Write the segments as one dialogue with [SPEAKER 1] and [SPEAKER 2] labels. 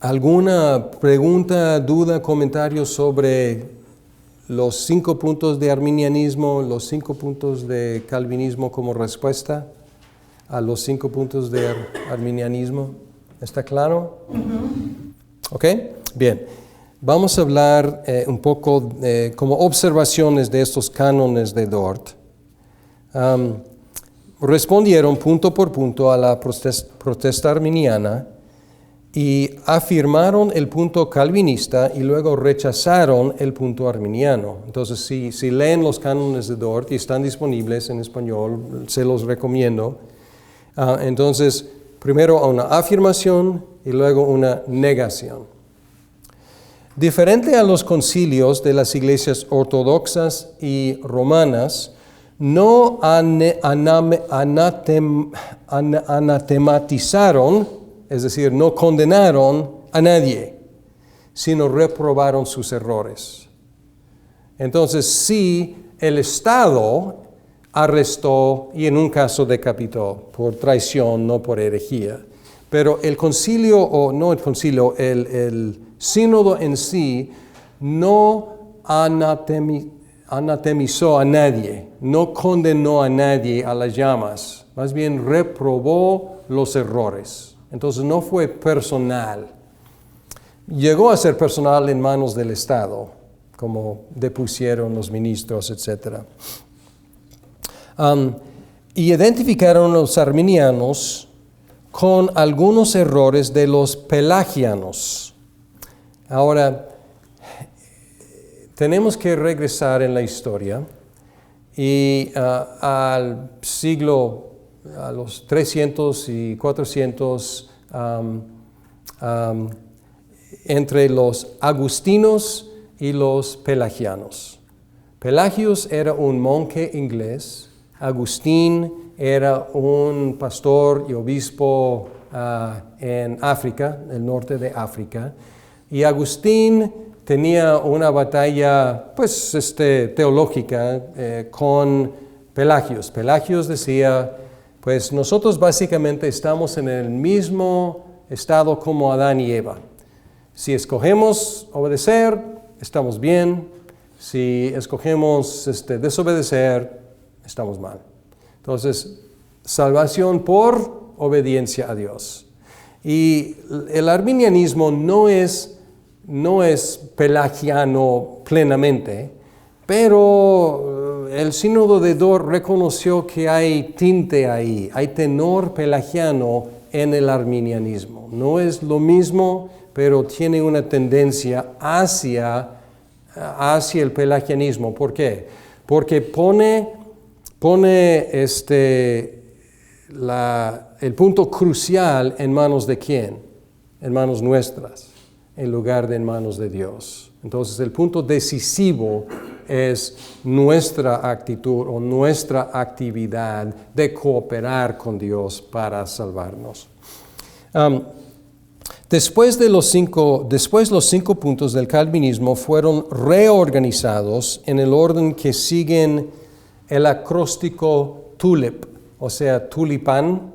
[SPEAKER 1] ¿Alguna pregunta, duda, comentario sobre los 5 puntos de arminianismo, los 5 puntos de calvinismo como respuesta a los 5 puntos de arminianismo? ¿Está claro? ¿Ok? Bien. Vamos a hablar un poco como observaciones de estos cánones de Dort. Respondieron punto por punto a la protesta arminiana y afirmaron el punto calvinista y luego rechazaron el punto arminiano. Entonces, si leen los cánones de Dort y están disponibles en español, se los recomiendo. Entonces, primero una afirmación y luego una negación. Diferente a los concilios de las iglesias ortodoxas y romanas, no anatematizaron, es decir, no condenaron a nadie, sino reprobaron sus errores. Entonces, sí, el Estado arrestó y en un caso decapitó por traición, no por herejía. Pero el concilio, o no el concilio, el sínodo en sí no anatemizó a nadie, no condenó a nadie a las llamas, más bien reprobó los errores. Entonces no fue personal. Llegó a ser personal en manos del Estado, como depusieron los ministros, etc. Y identificaron los arminianos con algunos errores de los pelagianos. Ahora, tenemos que regresar en la historia y al siglo, a los 300 y 400, entre los agustinos y los pelagianos. Pelagius era un monje inglés, Agustín era un pastor y obispo en África, el norte de África, y Agustín tenía una batalla teológica con Pelagius. Pelagius decía, pues nosotros básicamente estamos en el mismo estado como Adán y Eva. Si escogemos obedecer, estamos bien. Si escogemos desobedecer, estamos mal. Entonces, salvación por obediencia a Dios. Y el arminianismo no es pelagiano plenamente, pero el sínodo de Dort reconoció que hay tinte ahí, hay tenor pelagiano en el arminianismo. No es lo mismo, pero tiene una tendencia hacia el pelagianismo. ¿Por qué? Porque pone el punto crucial en manos de ¿quién? En manos nuestras, en lugar de en manos de Dios. Entonces el punto decisivo es nuestra actitud o nuestra actividad de cooperar con Dios para salvarnos. Después los 5 puntos del calvinismo fueron reorganizados en el orden que siguen el acróstico TULIP, o sea, tulipán,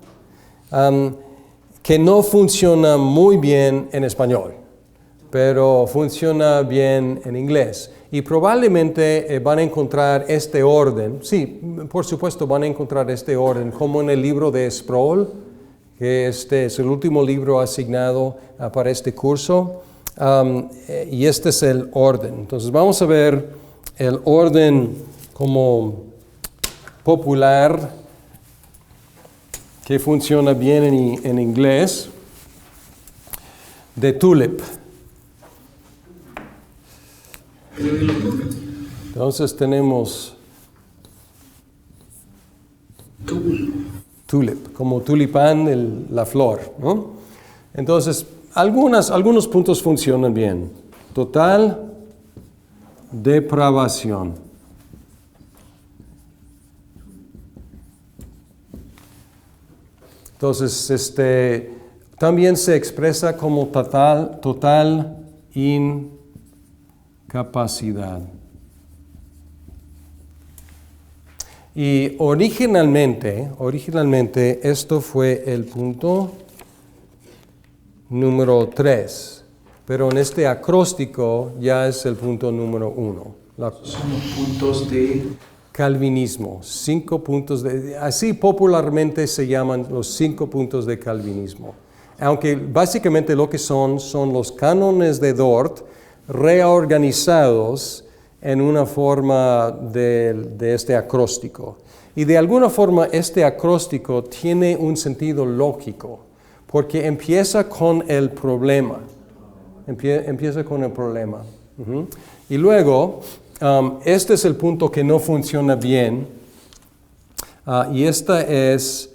[SPEAKER 1] que no funciona muy bien en español, pero funciona bien en inglés. Y probablemente van a encontrar este orden, sí, por supuesto van a encontrar este orden, como en el libro de Sproul, que este es el último libro asignado para este curso, y este es el orden. Entonces vamos a ver el orden como popular, que funciona bien en inglés, de TULIP. Entonces tenemos tulip, como tulipán, la flor, ¿no? Entonces, algunos puntos funcionan bien. Total depravación. Entonces, también se expresa como total incapacidad. Y originalmente esto fue el punto número 3 pero en este acróstico ya es el punto número 1.
[SPEAKER 2] Son los puntos de
[SPEAKER 1] Calvinismo, 5 puntos así popularmente se llaman los 5 puntos de calvinismo. Aunque básicamente lo que son los cánones de Dort reorganizados en una forma de este acróstico. Y de alguna forma este acróstico tiene un sentido lógico, porque empieza con el problema. Empieza con el problema. Y luego, este es el punto que no funciona bien, y esta es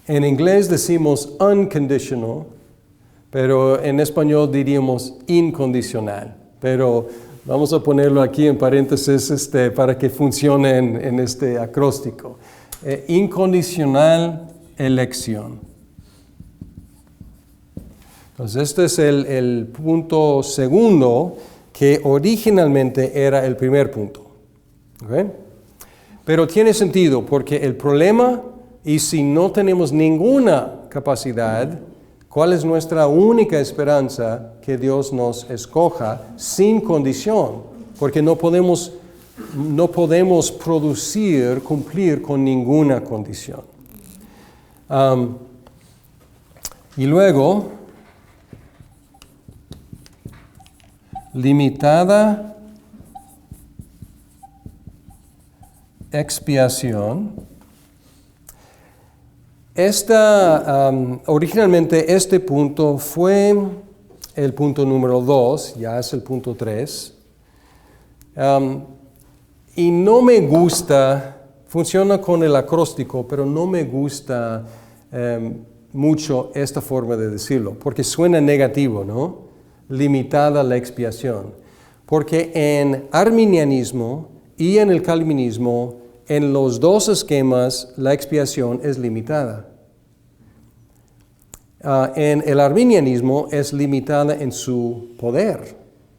[SPEAKER 1] en inglés decimos unconditional, pero en español diríamos incondicional. Pero vamos a ponerlo aquí en paréntesis para que funcione en este acróstico. Incondicional elección. Entonces este es el punto segundo que originalmente era el primer punto. ¿Okay? Pero tiene sentido porque el problema, y si no tenemos ninguna capacidad, ¿cuál es nuestra única esperanza? Que Dios nos escoja sin condición, porque no podemos cumplir con ninguna condición. Y luego, limitada expiación. Originalmente este punto fue el punto número 2, ya es el punto 3. Y no me gusta, funciona con el acróstico, pero no me gusta mucho esta forma de decirlo, porque suena negativo, ¿no? Limitada la expiación. Porque en arminianismo y en el calvinismo, en los dos esquemas, la expiación es limitada. En el arminianismo es limitada en su poder,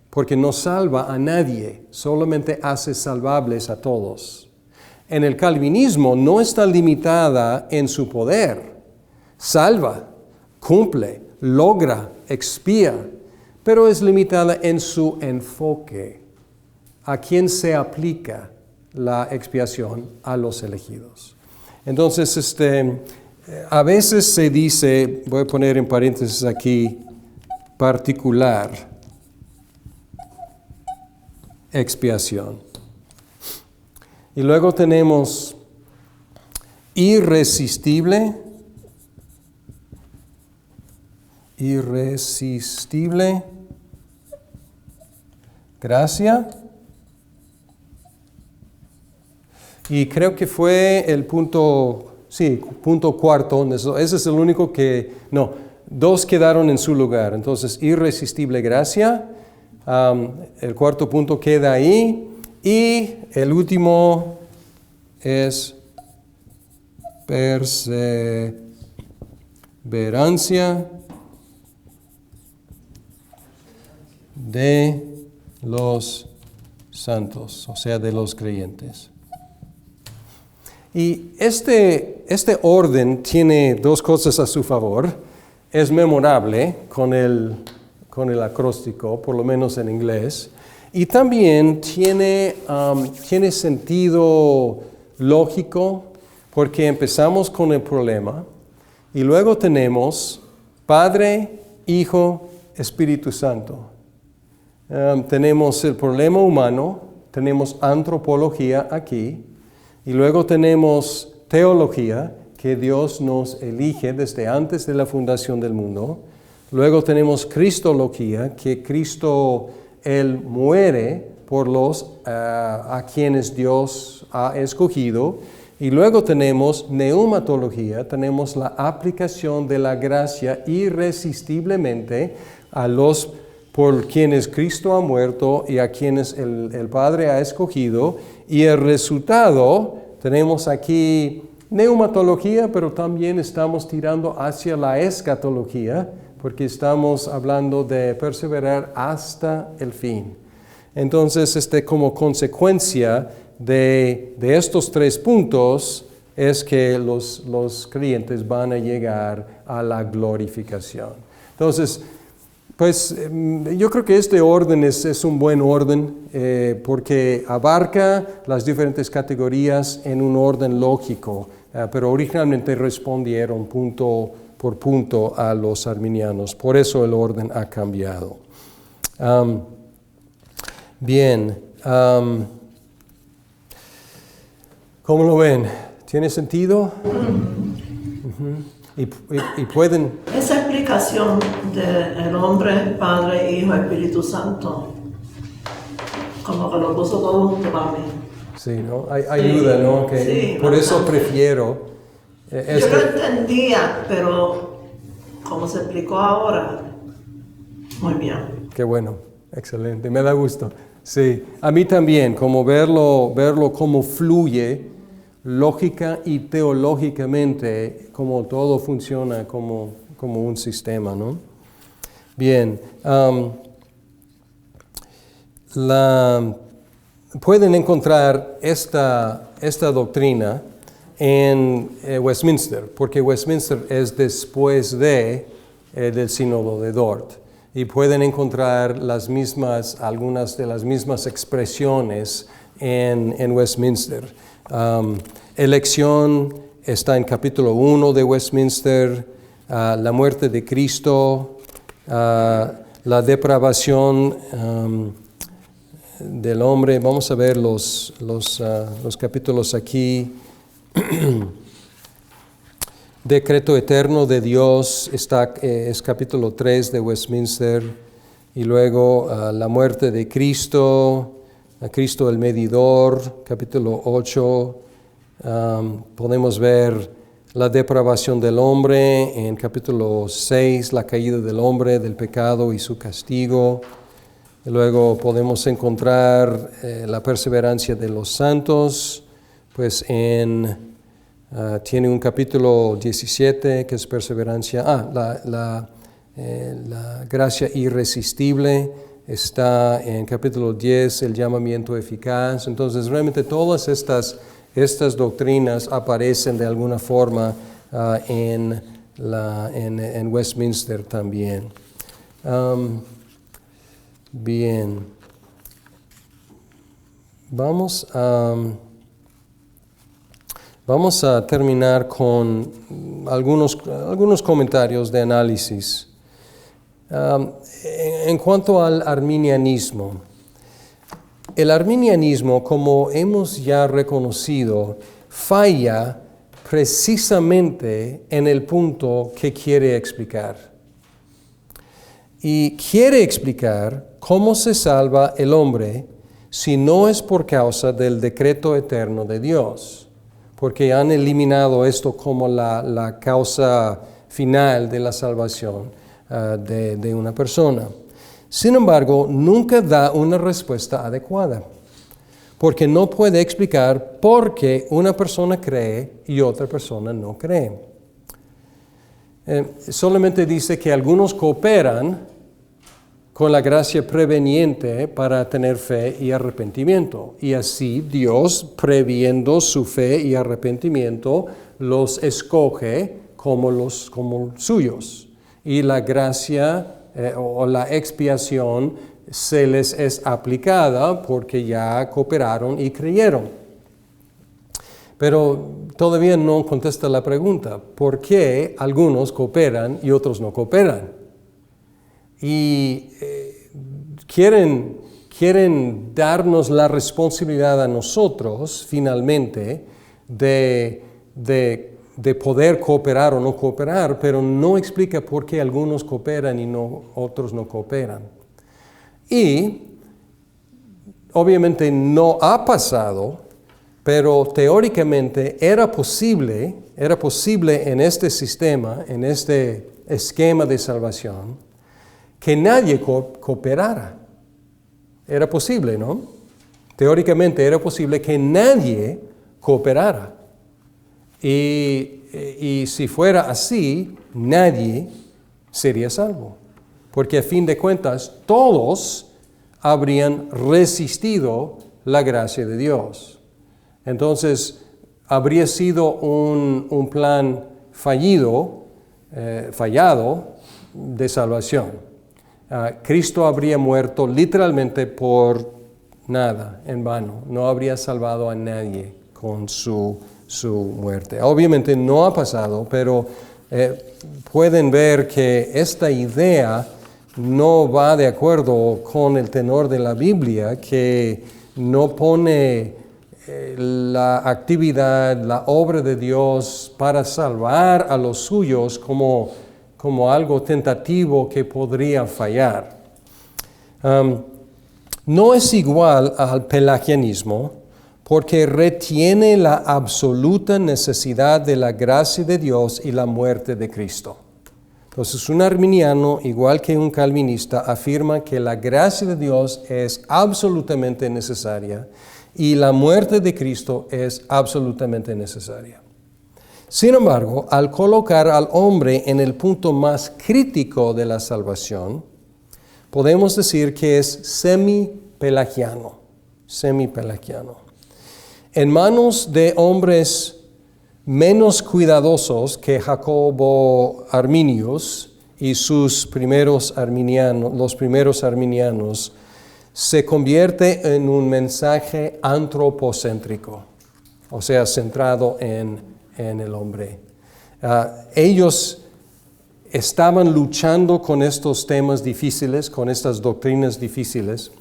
[SPEAKER 1] porque no salva a nadie, solamente hace salvables a todos. En el calvinismo no está limitada en su poder, salva, cumple, logra, expía, pero es limitada en su enfoque. ¿A quién se aplica la expiación? A los elegidos. Entonces, a veces se dice, voy a poner en paréntesis aquí, particular expiación. Y luego tenemos irresistible gracia. Y creo que fue el punto cuarto. Ese es el único que, no, 2 quedaron en su lugar. Entonces, irresistible gracia. El cuarto punto queda ahí. Y el último es perseverancia de los santos, o sea, de los creyentes. Y este orden tiene 2 cosas a su favor. Es memorable con el acróstico, por lo menos en inglés. Y también tiene sentido lógico, porque empezamos con el problema y luego tenemos Padre, Hijo, Espíritu Santo. Tenemos el problema humano, tenemos antropología aquí, y luego tenemos teología, que Dios nos elige desde antes de la fundación del mundo. Luego tenemos cristología, que Cristo, Él muere por a quienes Dios ha escogido. Y luego tenemos neumatología, tenemos la aplicación de la gracia irresistiblemente a los por quienes Cristo ha muerto y a quienes el Padre ha escogido. Y el resultado, tenemos aquí neumatología, pero también estamos tirando hacia la escatología, porque estamos hablando de perseverar hasta el fin. Entonces, como consecuencia de estos 3 puntos, es que los creyentes van a llegar a la glorificación. Entonces, pues yo creo que este orden es un buen orden porque abarca las diferentes categorías en un orden lógico, pero originalmente respondieron punto por punto a los arminianos. Por eso el orden ha cambiado. Bien. ¿Cómo lo ven? ¿Tiene sentido? Y pueden...
[SPEAKER 3] Esa explicación del hombre, Padre, Hijo, Espíritu Santo, como que lo puso todo junto para mí.
[SPEAKER 1] Sí, ¿no? Ayuda, ¿no? Que
[SPEAKER 3] Sí,
[SPEAKER 1] por eso
[SPEAKER 3] bastante.
[SPEAKER 1] prefiero...
[SPEAKER 3] Yo lo entendía, pero como se explicó ahora, muy bien.
[SPEAKER 1] Qué bueno, excelente, me da gusto. Sí, a mí también, como verlo cómo fluye lógica y teológicamente, cómo todo funciona como un sistema, ¿no? Bien, pueden encontrar esta doctrina en Westminster, porque Westminster es después del Sínodo de Dort. Y pueden encontrar algunas de las mismas expresiones en Westminster. Elección está en capítulo 1 de Westminster, la muerte de Cristo, la depravación del hombre. Vamos a ver los capítulos aquí. Decreto eterno de Dios es capítulo 3 de Westminster, y luego la muerte de Cristo, Cristo el medidor, capítulo 8. Podemos ver la depravación del hombre en capítulo 6, la caída del hombre, del pecado y su castigo. Y luego podemos encontrar la perseverancia de los santos, pues tiene un capítulo 17 que es perseverancia. La gracia irresistible está en capítulo 10, el llamamiento eficaz. Entonces, realmente todas estas doctrinas aparecen de alguna forma en Westminster también. Bien. Vamos a terminar con algunos comentarios de análisis. En cuanto al arminianismo, el arminianismo, como hemos ya reconocido, falla precisamente en el punto que quiere explicar. Y quiere explicar cómo se salva el hombre si no es por causa del decreto eterno de Dios, porque han eliminado esto como la causa final de la salvación de una persona. Sin embargo, nunca da una respuesta adecuada, porque no puede explicar por qué una persona cree y otra persona no cree. Solamente dice que algunos cooperan con la gracia preveniente para tener fe y arrepentimiento. Y así Dios, previendo su fe y arrepentimiento, los escoge como suyos. Y la gracia o la expiación se les es aplicada porque ya cooperaron y creyeron. Pero todavía no contesta la pregunta, ¿por qué algunos cooperan y otros no cooperan? Y quieren darnos la responsabilidad a nosotros, finalmente, de poder cooperar o no cooperar, pero no explica por qué algunos cooperan y otros no cooperan. Y obviamente no ha pasado, pero teóricamente era posible en este sistema, en este esquema de salvación, que nadie cooperara. Era posible, ¿no? Teóricamente era posible que nadie cooperara. Y si fuera así, nadie sería salvo. Porque a fin de cuentas, todos habrían resistido la gracia de Dios. Entonces, habría sido un plan fallado de salvación. Cristo habría muerto literalmente por nada, en vano. No habría salvado a nadie con su muerte. Obviamente no ha pasado, pero pueden ver que esta idea no va de acuerdo con el tenor de la Biblia, que no pone la actividad, la obra de Dios para salvar a los suyos como algo tentativo que podría fallar. No es igual al pelagianismo porque retiene la absoluta necesidad de la gracia de Dios y la muerte de Cristo. Entonces, un arminiano, igual que un calvinista, afirma que la gracia de Dios es absolutamente necesaria y la muerte de Cristo es absolutamente necesaria. Sin embargo, al colocar al hombre en el punto más crítico de la salvación, podemos decir que es semipelagiano. En manos de hombres menos cuidadosos que Jacobo Arminius y los primeros arminianos, se convierte en un mensaje antropocéntrico, o sea, centrado en el hombre. Ellos estaban luchando con estos temas difíciles, con estas doctrinas difíciles,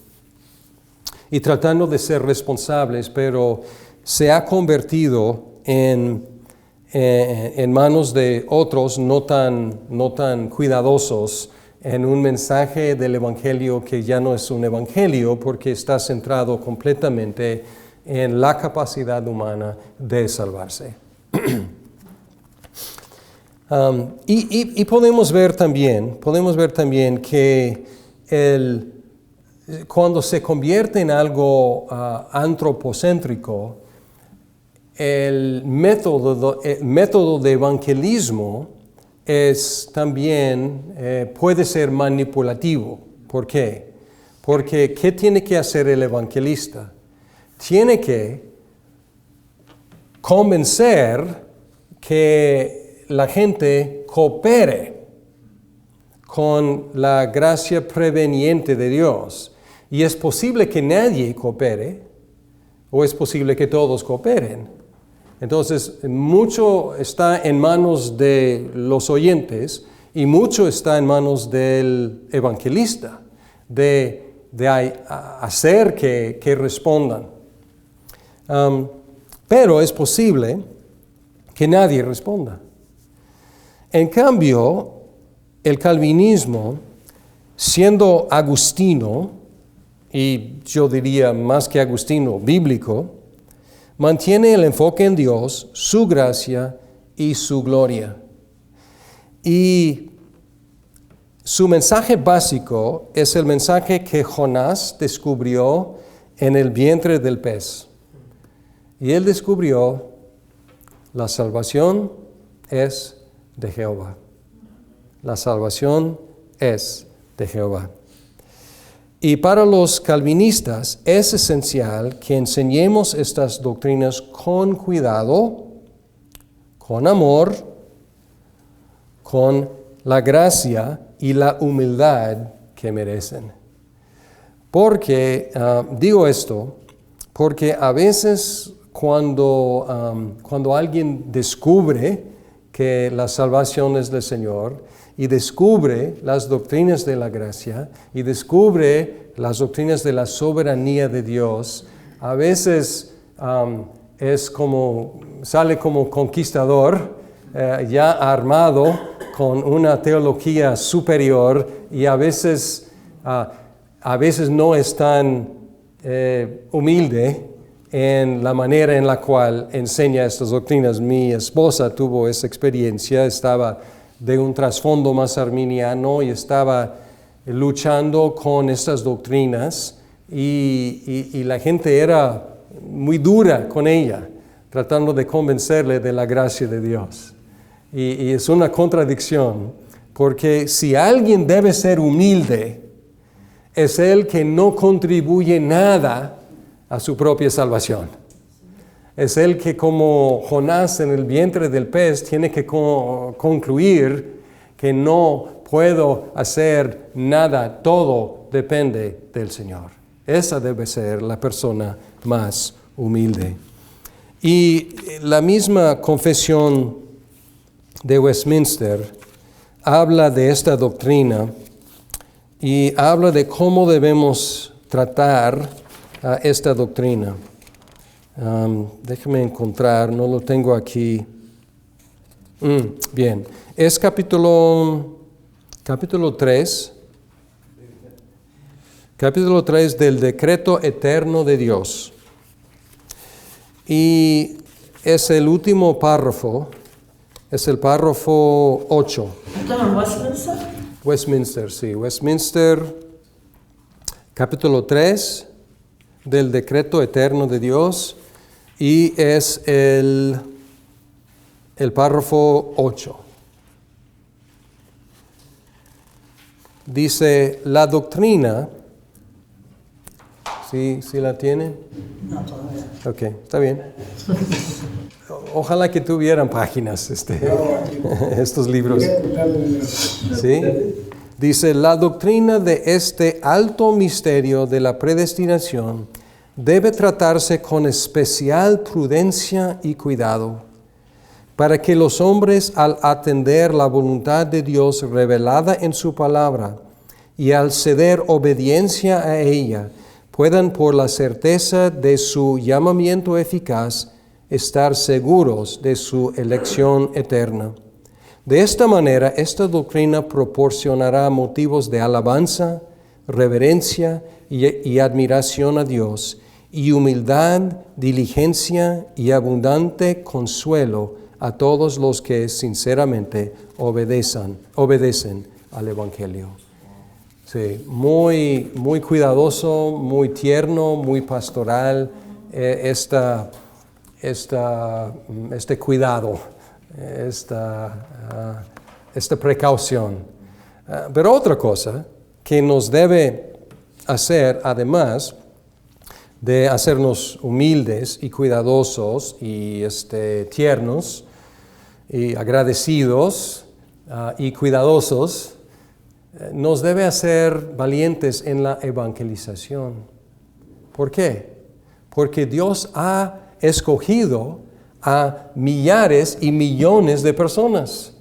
[SPEAKER 1] y tratando de ser responsables, pero se ha convertido en manos de otros no tan cuidadosos, en un mensaje del Evangelio que ya no es un Evangelio porque está centrado completamente en la capacidad humana de salvarse. Y podemos ver también que cuando se convierte en algo antropocéntrico, el método de evangelismo puede ser manipulativo. ¿Por qué? Porque ¿qué tiene que hacer el evangelista? Tiene que convencer que la gente coopere con la gracia preveniente de Dios. Y es posible que nadie coopere, o es posible que todos cooperen. Entonces, mucho está en manos de los oyentes y mucho está en manos del evangelista, de hacer que respondan. Pero es posible que nadie responda. En cambio, el calvinismo, siendo agustino, y yo diría más que agustino, bíblico, mantiene el enfoque en Dios, su gracia y su gloria. Y su mensaje básico es el mensaje que Jonás descubrió en el vientre del pez. Y él descubrió: la salvación es de Jehová. La salvación es de Jehová. Y para los calvinistas es esencial que enseñemos estas doctrinas con cuidado, con amor, con la gracia y la humildad que merecen. Porque, digo esto, porque a veces cuando alguien descubre que la salvación es del Señor, y descubre las doctrinas de la gracia, y descubre las doctrinas de la soberanía de Dios, a veces sale como conquistador, ya armado con una teología superior, y a veces no es tan humilde en la manera en la cual enseña estas doctrinas. Mi esposa tuvo esa experiencia, estaba de un trasfondo más arminiano y estaba luchando con estas doctrinas y la gente era muy dura con ella, tratando de convencerle de la gracia de Dios. Y es una contradicción, porque si alguien debe ser humilde, es el que no contribuye nada a su propia salvación. Es el que, como Jonás en el vientre del pez, tiene que concluir que no puedo hacer nada, todo depende del Señor. Esa debe ser la persona más humilde. Y la misma confesión de Westminster habla de esta doctrina y habla de cómo debemos tratar esta doctrina. Déjame encontrar, no lo tengo aquí. Bien, es capítulo 3. Capítulo 3 del decreto eterno de Dios. Y es el último párrafo, es el párrafo 8.
[SPEAKER 3] ¿Esto en Westminster?
[SPEAKER 1] Westminster, sí. Westminster, capítulo 3 del decreto eterno de Dios. Y es el párrafo 8. Dice, la doctrina, ¿sí la tienen?
[SPEAKER 3] No, todavía.
[SPEAKER 1] Ok, está bien. Ojalá que tuvieran páginas estos libros. ¿Sí? Dice, la doctrina de este alto misterio de la predestinación debe tratarse con especial prudencia y cuidado, para que los hombres, al atender la voluntad de Dios revelada en su palabra y al ceder obediencia a ella, puedan por la certeza de su llamamiento eficaz estar seguros de su elección eterna. De esta manera, esta doctrina proporcionará motivos de alabanza, reverencia y admiración a Dios, y humildad, diligencia y abundante consuelo a todos los que sinceramente obedecen al Evangelio. Sí, muy cuidadoso, muy tierno, muy pastoral, este cuidado, esta precaución. Pero otra cosa que nos debe hacer, además de hacernos humildes y cuidadosos y tiernos y agradecidos y cuidadosos, nos debe hacer valientes en la evangelización. ¿Por qué? Porque Dios ha escogido a millares y millones de personas.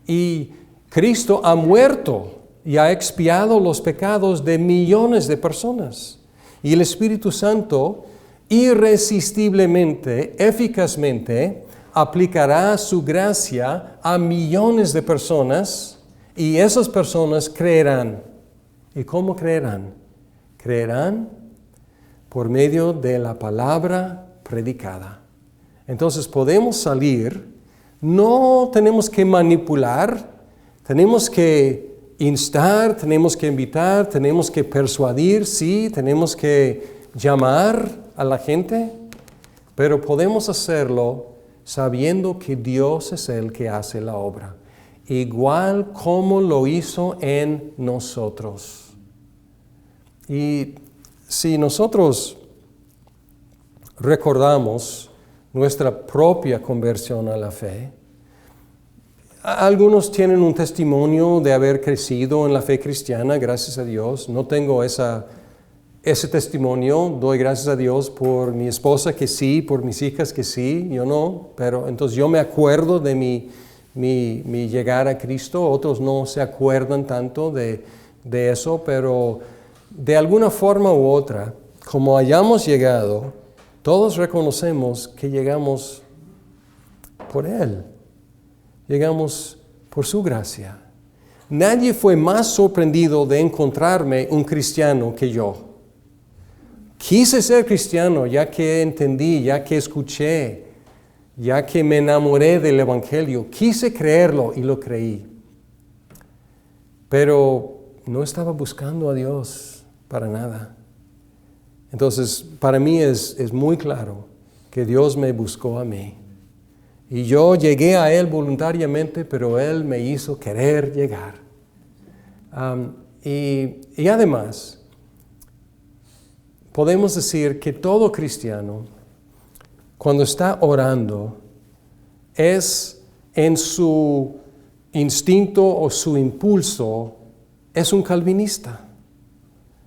[SPEAKER 1] Y Cristo ha muerto y ha expiado los pecados de millones de personas. Y el Espíritu Santo irresistiblemente, eficazmente, aplicará su gracia a millones de personas y esas personas creerán. ¿Y cómo creerán? Creerán por medio de la palabra predicada. Entonces podemos salir, no tenemos que manipular, tenemos que instar, tenemos que invitar, tenemos que persuadir, sí, tenemos que llamar a la gente, pero podemos hacerlo sabiendo que Dios es el que hace la obra, igual como lo hizo en nosotros. Y si nosotros recordamos nuestra propia conversión a la fe, algunos tienen un testimonio de haber crecido en la fe cristiana, gracias a Dios. No tengo ese testimonio, doy gracias a Dios por mi esposa que sí, por mis hijas que sí, yo no, pero entonces yo me acuerdo de mi llegar a Cristo, otros no se acuerdan tanto de eso, pero de alguna forma u otra, como hayamos llegado, todos reconocemos que llegamos por Él. Llegamos por su gracia. Nadie fue más sorprendido de encontrarme un cristiano que yo. Quise ser cristiano ya que entendí, ya que escuché, ya que me enamoré del Evangelio. Quise creerlo y lo creí. Pero no estaba buscando a Dios para nada. Entonces, para mí es muy claro que Dios me buscó a mí. Y yo llegué a Él voluntariamente, pero Él me hizo querer llegar. Y además, podemos decir que todo cristiano cuando está orando, es en su instinto o su impulso, es un calvinista,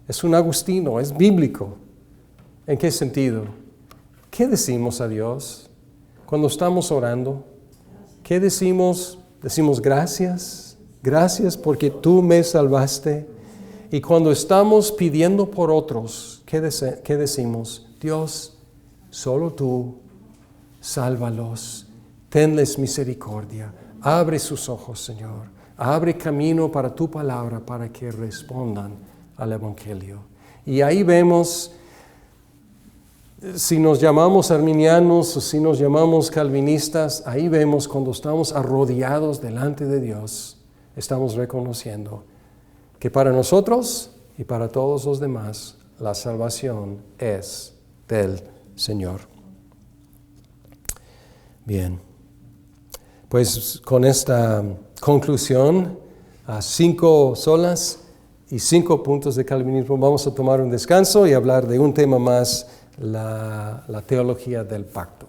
[SPEAKER 1] es un agustino, es bíblico. ¿En qué sentido? ¿Qué decimos a Dios cuando estamos orando? ¿Qué decimos? Decimos gracias, gracias porque tú me salvaste. Y cuando estamos pidiendo por otros, ¿qué decimos? Dios, solo tú, sálvalos, tenles misericordia, abre sus ojos, Señor, abre camino para tu palabra para que respondan al Evangelio. Y ahí vemos, si nos llamamos arminianos o si nos llamamos calvinistas, ahí vemos cuando estamos arrodillados delante de Dios, estamos reconociendo que para nosotros y para todos los demás, la salvación es del Señor. Bien, pues con esta conclusión, a 5 solas y 5 puntos de calvinismo, vamos a tomar un descanso y hablar de un tema más, la teología del pacto.